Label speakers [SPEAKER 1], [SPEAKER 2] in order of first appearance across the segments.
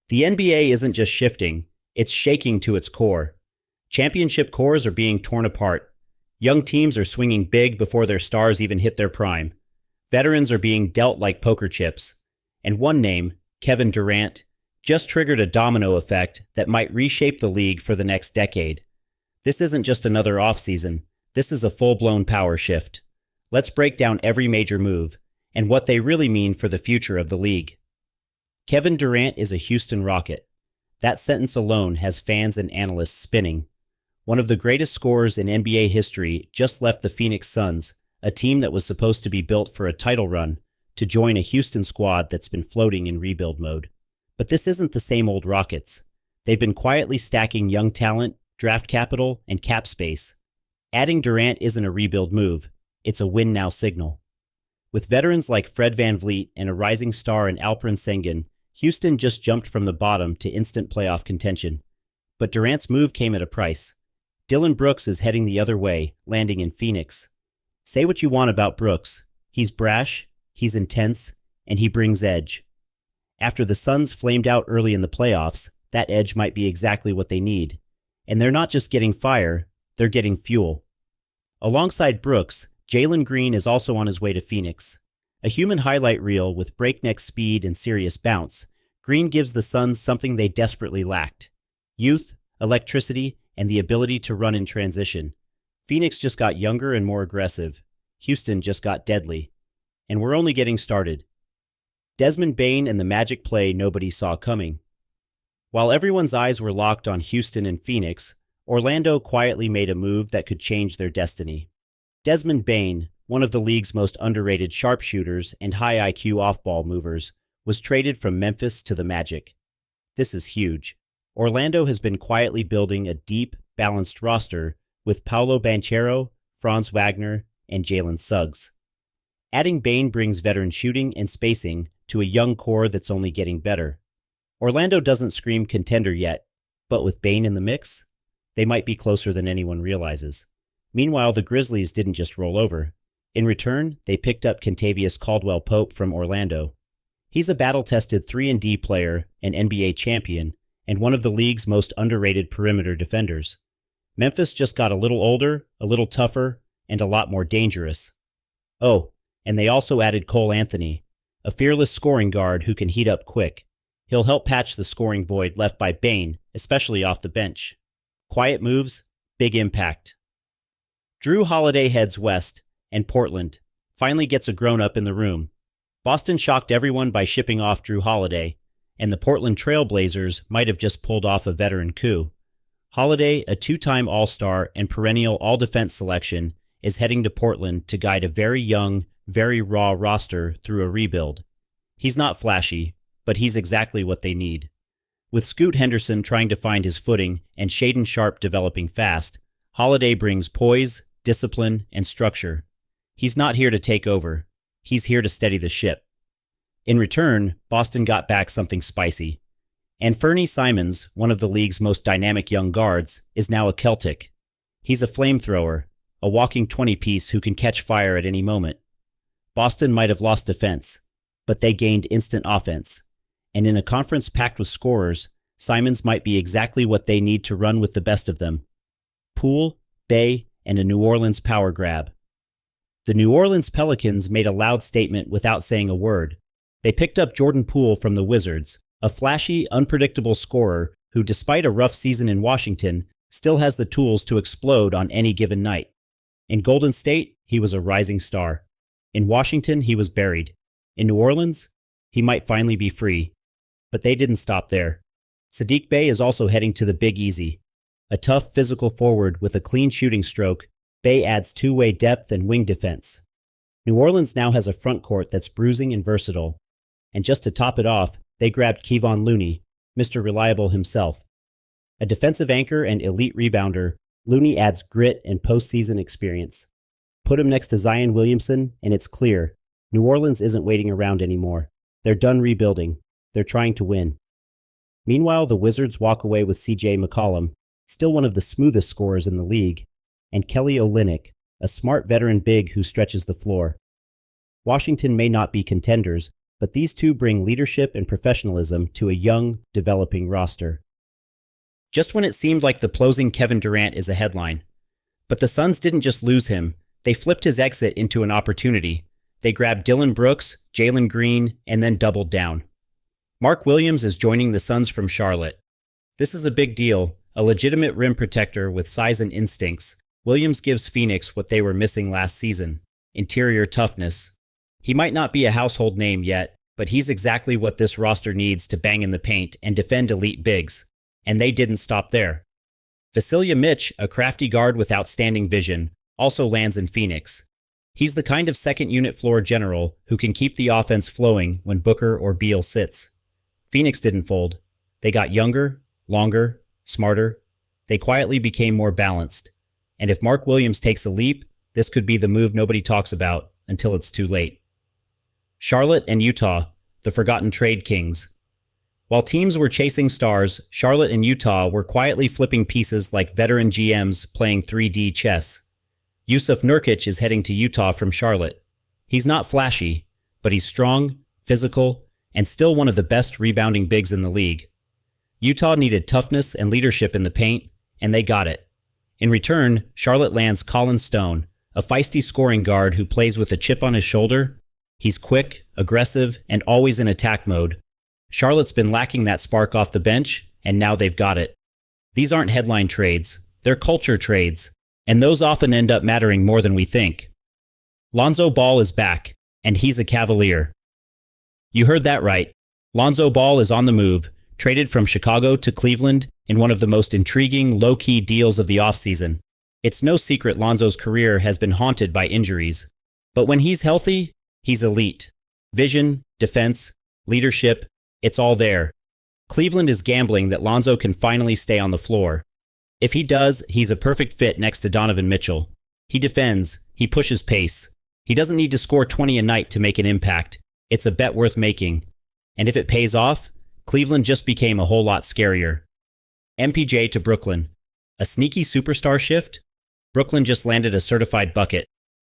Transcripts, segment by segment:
[SPEAKER 1] The NBA isn't just shifting, it's shaking to its core. Championship cores are being torn apart. Young teams are swinging big before their stars even hit their prime. Veterans are being dealt like poker chips. And one name, Kevin Durant, just triggered a domino effect that might reshape the league for the next decade. This isn't just another offseason. This is a full-blown power shift. Let's break down every major move and what they really mean for the future of the league. Kevin Durant is a Houston Rocket. That sentence alone has fans and analysts spinning. One of the greatest scorers in NBA history just left the Phoenix Suns, a team that was supposed to be built for a title run, to join a Houston squad that's been floating in rebuild mode. But this isn't the same old Rockets. They've been quietly stacking young talent, draft capital, and cap space. Adding Durant isn't a rebuild move. It's a win-now signal. With veterans like Fred VanVleet and a rising star in Alperen Sengun, Houston just jumped from the bottom to instant playoff contention. But Durant's move came at a price. Dillon Brooks is heading the other way, landing in Phoenix. Say what you want about Brooks. He's brash, he's intense, and he brings edge. After the Suns flamed out early in the playoffs, that edge might be exactly what they need. And they're not just getting fire, they're getting fuel. Alongside Brooks, Jalen Green is also on his way to Phoenix. A human highlight reel with breakneck speed and serious bounce, Green gives the Suns something they desperately lacked: youth, electricity, and the ability to run in transition. Phoenix just got younger and more aggressive. Houston just got deadly. And we're only getting started. Desmond Bane and the magic play nobody saw coming. While everyone's eyes were locked on Houston and Phoenix, Orlando quietly made a move that could change their destiny. Desmond Bane, one of the league's most underrated sharpshooters and high IQ off-ball movers, was traded from Memphis to the Magic. This is huge. Orlando has been quietly building a deep, balanced roster with Paolo Banchero, Franz Wagner, and Jalen Suggs. Adding Bane brings veteran shooting and spacing to a young core that's only getting better. Orlando doesn't scream contender yet, but with Bane in the mix, they might be closer than anyone realizes. Meanwhile, the Grizzlies didn't just roll over. In return, they picked up Kentavious Caldwell-Pope from Orlando. He's a battle-tested 3-and-D player, an NBA champion, and one of the league's most underrated perimeter defenders. Memphis just got a little older, a little tougher, and a lot more dangerous. Oh, and they also added Cole Anthony, a fearless scoring guard who can heat up quick. He'll help patch the scoring void left by Bane, especially off the bench. Quiet moves, big impact. Drew Holiday heads west, and Portland finally gets a grown-up in the room. Boston shocked everyone by shipping off Drew Holiday, and the Portland Trail Blazers might have just pulled off a veteran coup. Holiday, a two-time All-Star and perennial All-Defense selection, is heading to Portland to guide a very young, very raw roster through a rebuild. He's not flashy, but he's exactly what they need. With Scoot Henderson trying to find his footing and Shaedon Sharpe developing fast, Holiday brings poise, discipline, and structure. He's not here to take over. He's here to steady the ship. In return, Boston got back something spicy. And Fernie Simons, one of the league's most dynamic young guards, is now a Celtic. He's a flamethrower, a walking 20-piece who can catch fire at any moment. Boston might have lost defense, but they gained instant offense. And in a conference packed with scorers, Simons might be exactly what they need to run with the best of them. Poole, Bey, and a New Orleans power grab. The New Orleans Pelicans made a loud statement without saying a word. They picked up Jordan Poole from the Wizards, a flashy, unpredictable scorer who, despite a rough season in Washington, still has the tools to explode on any given night. In Golden State, he was a rising star. In Washington, he was buried. In New Orleans, he might finally be free. But they didn't stop there. Saddiq Bey is also heading to the Big Easy. A tough physical forward with a clean shooting stroke, Bey adds two-way depth and wing defense. New Orleans now has a front court that's bruising and versatile. And just to top it off, they grabbed Kevon Looney, Mr. Reliable himself. A defensive anchor and elite rebounder, Looney adds grit and postseason experience. Put him next to Zion Williamson, and it's clear, New Orleans isn't waiting around anymore. They're done rebuilding. They're trying to win. Meanwhile, the Wizards walk away with C.J. McCollum, still one of the smoothest scorers in the league, and Kelly Olynyk, a smart veteran big who stretches the floor. Washington may not be contenders, but these two bring leadership and professionalism to a young, developing roster. Just when it seemed like the closing Kevin Durant is a headline. But the Suns didn't just lose him, they flipped his exit into an opportunity. They grabbed Dillon Brooks, Jalen Green, and then doubled down. Mark Williams is joining the Suns from Charlotte. This is a big deal, a legitimate rim protector with size and instincts. Williams gives Phoenix what they were missing last season: interior toughness. He might not be a household name yet, but he's exactly what this roster needs to bang in the paint and defend elite bigs. And they didn't stop there. Vasilya Mitch, a crafty guard with outstanding vision, also lands in Phoenix. He's the kind of second-unit floor general who can keep the offense flowing when Booker or Beal sits. Phoenix didn't fold. They got younger, longer, smarter. They quietly became more balanced. And if Mark Williams takes a leap, this could be the move nobody talks about until it's too late. Charlotte and Utah, the forgotten trade kings. While teams were chasing stars, Charlotte and Utah were quietly flipping pieces like veteran GMs playing 3D chess. Yusuf Nurkic is heading to Utah from Charlotte. He's not flashy, but he's strong, physical, and still one of the best rebounding bigs in the league. Utah needed toughness and leadership in the paint, and they got it. In return, Charlotte lands Colin Stone, a feisty scoring guard who plays with a chip on his shoulder. He's quick, aggressive, and always in attack mode. Charlotte's been lacking that spark off the bench, and now they've got it. These aren't headline trades, they're culture trades, and those often end up mattering more than we think. Lonzo Ball is back, and he's a Cavalier. You heard that right. Lonzo Ball is on the move, traded from Chicago to Cleveland in one of the most intriguing, low-key deals of the offseason. It's no secret Lonzo's career has been haunted by injuries. But when he's healthy, he's elite. Vision, defense, leadership, it's all there. Cleveland is gambling that Lonzo can finally stay on the floor. If he does, he's a perfect fit next to Donovan Mitchell. He defends, he pushes pace. He doesn't need to score 20 a night to make an impact. It's a bet worth making. And if it pays off, Cleveland just became a whole lot scarier. MPJ to Brooklyn. A sneaky superstar shift? Brooklyn just landed a certified bucket.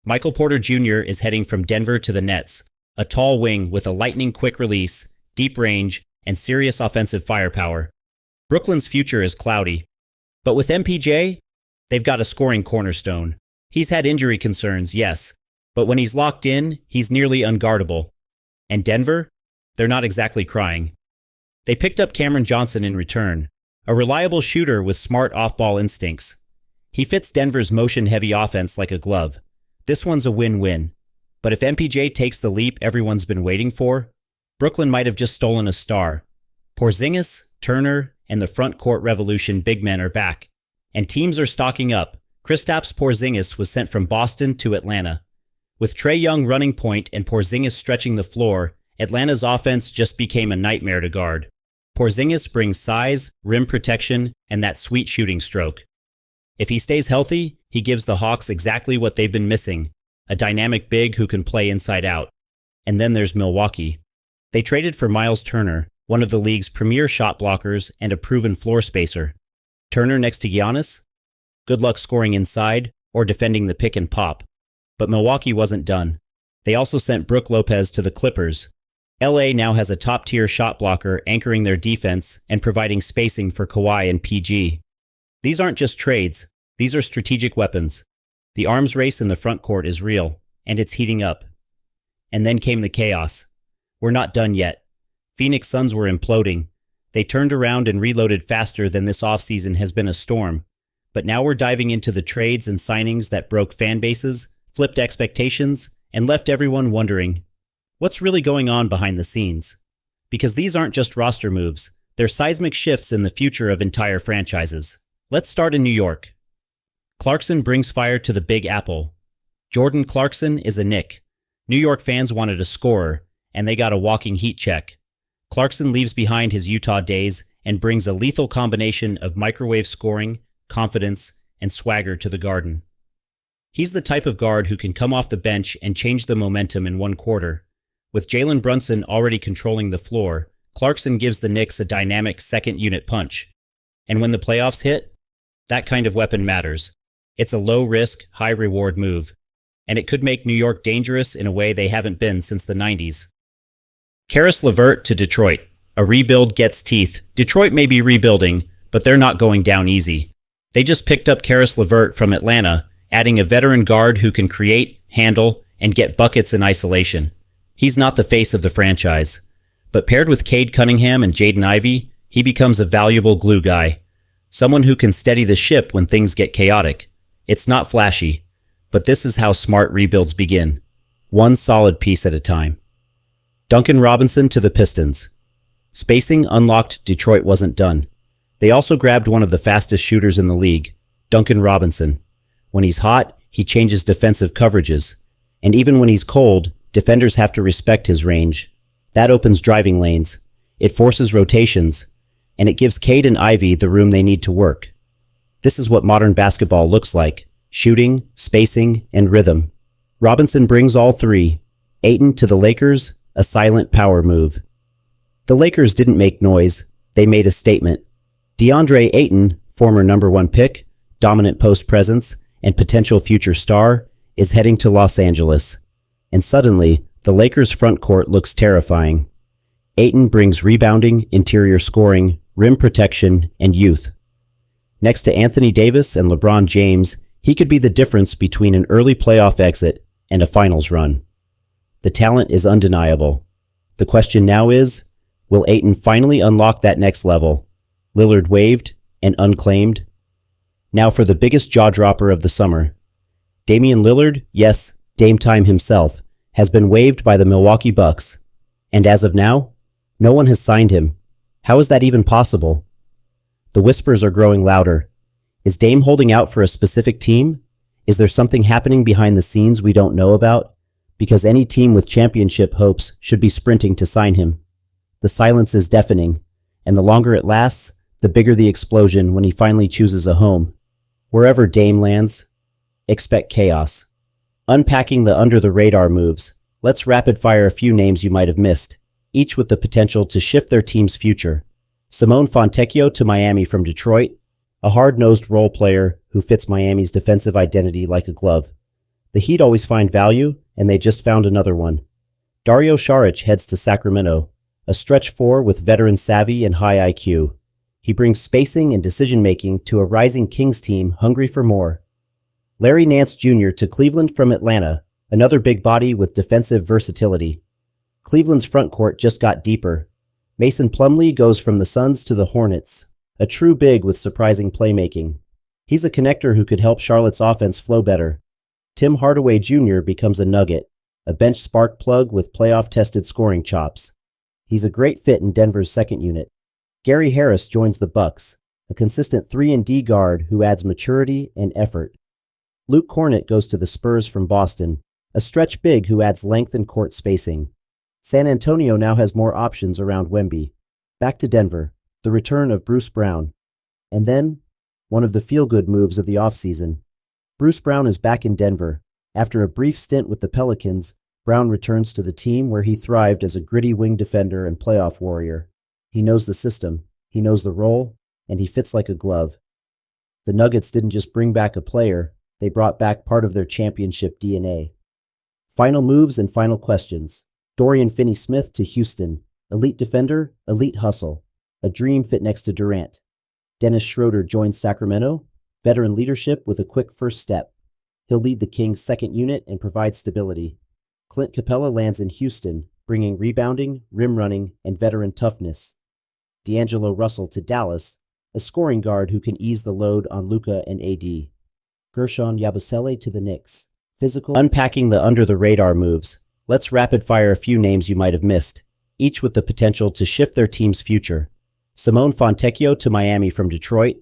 [SPEAKER 1] Michael Porter Jr. is heading from Denver to the Nets, a tall wing with a lightning-quick release, deep range, and serious offensive firepower. Brooklyn's future is cloudy. But with MPJ, they've got a scoring cornerstone. He's had injury concerns, yes, but when he's locked in, he's nearly unguardable. And Denver? They're not exactly crying. They picked up Cameron Johnson in return, a reliable shooter with smart off-ball instincts. He fits Denver's motion-heavy offense like a glove. This one's a win-win. But if MPJ takes the leap everyone's been waiting for, Brooklyn might have just stolen a star. Porzingis, Turner, and the front court revolution big men are back. And teams are stocking up. Kristaps Porzingis was sent from Boston to Atlanta. With Trae Young running point and Porzingis stretching the floor, Atlanta's offense just became a nightmare to guard. Porzingis brings size, rim protection, and that sweet shooting stroke. If he stays healthy, he gives the Hawks exactly what they've been missing, a dynamic big who can play inside out. And then there's Milwaukee. They traded for Miles Turner, one of the league's premier shot blockers and a proven floor spacer. Turner next to Giannis? Good luck scoring inside or defending the pick and pop. But Milwaukee wasn't done. They also sent Brook Lopez to the Clippers. LA now has a top-tier shot blocker anchoring their defense and providing spacing for Kawhi and PG. These aren't just trades, these are strategic weapons. The arms race in the front court is real, and it's heating up. And then came the chaos. We're not done yet. Phoenix Suns were imploding. They turned around and reloaded faster than this offseason has been a storm. But now we're diving into the trades and signings that broke fan bases, flipped expectations, and left everyone wondering, what's really going on behind the scenes? Because these aren't just roster moves, they're seismic shifts in the future of entire franchises. Let's start in New York. Clarkson brings fire to the Big Apple. Jordan Clarkson is a Knick. New York fans wanted a scorer, and they got a walking heat check. Clarkson leaves behind his Utah days and brings a lethal combination of microwave scoring, confidence, and swagger to the Garden. He's the type of guard who can come off the bench and change the momentum in one quarter. With Jalen Brunson already controlling the floor, Clarkson gives the Knicks a dynamic second-unit punch. And when the playoffs hit, that kind of weapon matters. It's a low-risk, high-reward move. And it could make New York dangerous in a way they haven't been since the 90s. Karis LeVert to Detroit. A rebuild gets teeth. Detroit may be rebuilding, but they're not going down easy. They just picked up Karis LeVert from Atlanta, adding a veteran guard who can create, handle, and get buckets in isolation. He's not the face of the franchise, but paired with Cade Cunningham and Jaden Ivey, he becomes a valuable glue guy. Someone who can steady the ship when things get chaotic. It's not flashy, but this is how smart rebuilds begin. One solid piece at a time. Duncan Robinson to the Pistons. Spacing unlocked Detroit wasn't done. They also grabbed one of the fastest shooters in the league, Duncan Robinson. When he's hot, he changes defensive coverages. And even when he's cold, defenders have to respect his range. That opens driving lanes. It forces rotations. And it gives Cade and Ivy the room they need to work. This is what modern basketball looks like. Shooting, spacing, and rhythm. Robinson brings all three. Ayton to the Lakers, a silent power move. The Lakers didn't make noise. They made a statement. DeAndre Ayton, former #1 pick, dominant post presence, and potential future star, is heading to Los Angeles. And suddenly, the Lakers' front court looks terrifying. Ayton brings rebounding, interior scoring, rim protection, and youth. Next to Anthony Davis and LeBron James, he could be the difference between an early playoff exit and a finals run. The talent is undeniable. The question now is, will Ayton finally unlock that next level? Lillard waived and unclaimed. Now for the biggest jaw-dropper of the summer. Damian Lillard, yes, Dame Time himself, has been waived by the Milwaukee Bucks. And as of now, no one has signed him. How is that even possible? The whispers are growing louder. Is Dame holding out for a specific team? Is there something happening behind the scenes we don't know about? Because any team with championship hopes should be sprinting to sign him. The silence is deafening, and the longer it lasts, the bigger the explosion when he finally chooses a home. Wherever Dame lands, expect chaos. Unpacking the under-the-radar moves, let's rapid-fire a few names you might have missed, each with the potential to shift their team's future. Simone Fontecchio to Miami from Detroit, a hard-nosed role player who fits Miami's defensive identity like a glove. The Heat always find value, and they just found another one. Dario Saric heads to Sacramento, a stretch four with veteran savvy and high IQ. He brings spacing and decision-making to a rising Kings team hungry for more. Larry Nance Jr. to Cleveland from Atlanta, another big body with defensive versatility. Cleveland's front court just got deeper. Mason Plumlee goes from the Suns to the Hornets, a true big with surprising playmaking. He's a connector who could help Charlotte's offense flow better. Tim Hardaway Jr. becomes a nugget, a bench spark plug with playoff-tested scoring chops. He's a great fit in Denver's second unit. Gary Harris joins the Bucks, a consistent 3-and-D guard who adds maturity and effort. Luke Kornet goes to the Spurs from Boston, a stretch big who adds length and court spacing. San Antonio now has more options around Wemby. Back to Denver, the return of Bruce Brown. And then, one of the feel-good moves of the offseason. Bruce Brown is back in Denver. After a brief stint with the Pelicans, Brown returns to the team where he thrived as a gritty wing defender and playoff warrior. He knows the system, he knows the role, and he fits like a glove. The Nuggets didn't just bring back a player, they brought back part of their championship DNA. Final moves and final questions. Dorian Finney-Smith to Houston. Elite defender, elite hustle. A dream fit next to Durant. Dennis Schroeder joins Sacramento. Veteran leadership with a quick first step. He'll lead the Kings' second unit and provide stability. Clint Capella lands in Houston, bringing rebounding, rim running, and veteran toughness. D'Angelo Russell to Dallas, a scoring guard who can ease the load on Luka and AD. Gershon Yabusele to the Knicks. Physical. Unpacking the under-the-radar moves, let's rapid-fire a few names you might have missed, each with the potential to shift their team's future. Simone Fontecchio to Miami from Detroit,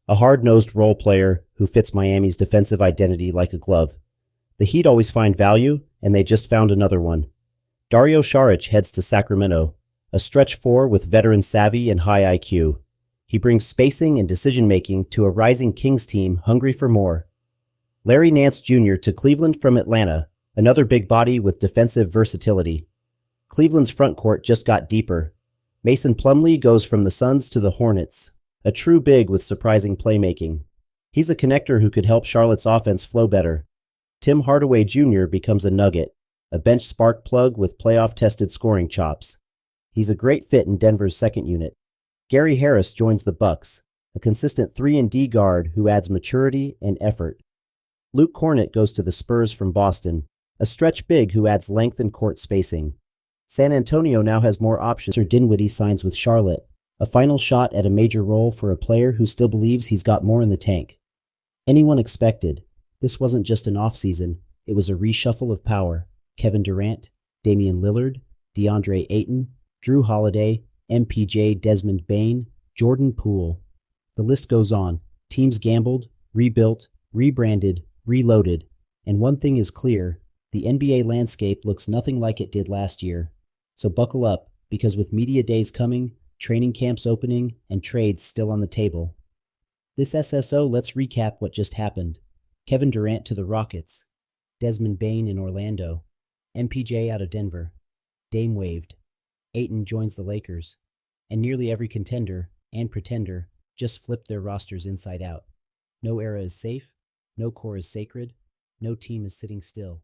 [SPEAKER 1] a hard-nosed role player who fits Miami's defensive identity like a glove. The Heat always find value, and they just found another one. Dario Saric heads to Sacramento, a stretch four with veteran savvy and high IQ. He brings spacing and decision-making to a rising Kings team hungry for more. Larry Nance Jr. to Cleveland from Atlanta, another big body with defensive versatility. Cleveland's front court just got deeper. Mason Plumlee goes from the Suns to the Hornets, a true big with surprising playmaking. He's a connector who could help Charlotte's offense flow better. Tim Hardaway Jr. becomes a nugget, a bench spark plug with playoff-tested scoring chops.
[SPEAKER 2] He's a great fit in Denver's second unit. Gary Harris joins the Bucks, a consistent 3-and-D guard who adds maturity and effort. Luke Cornett goes to the Spurs from Boston, a stretch big who adds length and court spacing. San Antonio now has more options. Sir Dinwiddie signs with Charlotte, a final shot at a major role for a player who still believes he's got more in the tank. Anyone expected, this wasn't just an offseason, it was a reshuffle of power. Kevin Durant, Damian Lillard, DeAndre Ayton, Drew Holiday, MPJ Desmond Bane, Jordan Poole. The list goes on. Teams gambled, rebuilt, rebranded, reloaded. And one thing is clear, the NBA landscape looks nothing like it did last year. So buckle up, because with media days coming, training camps opening, and trades still on the table. This SSO, let's recap what just happened. Kevin Durant to the Rockets. Desmond Bane in Orlando. MPJ out of Denver. Dame waived. Ayton joins the Lakers. And nearly every contender and pretender just flipped their rosters inside out. No era is safe, no core is sacred, no team is sitting still.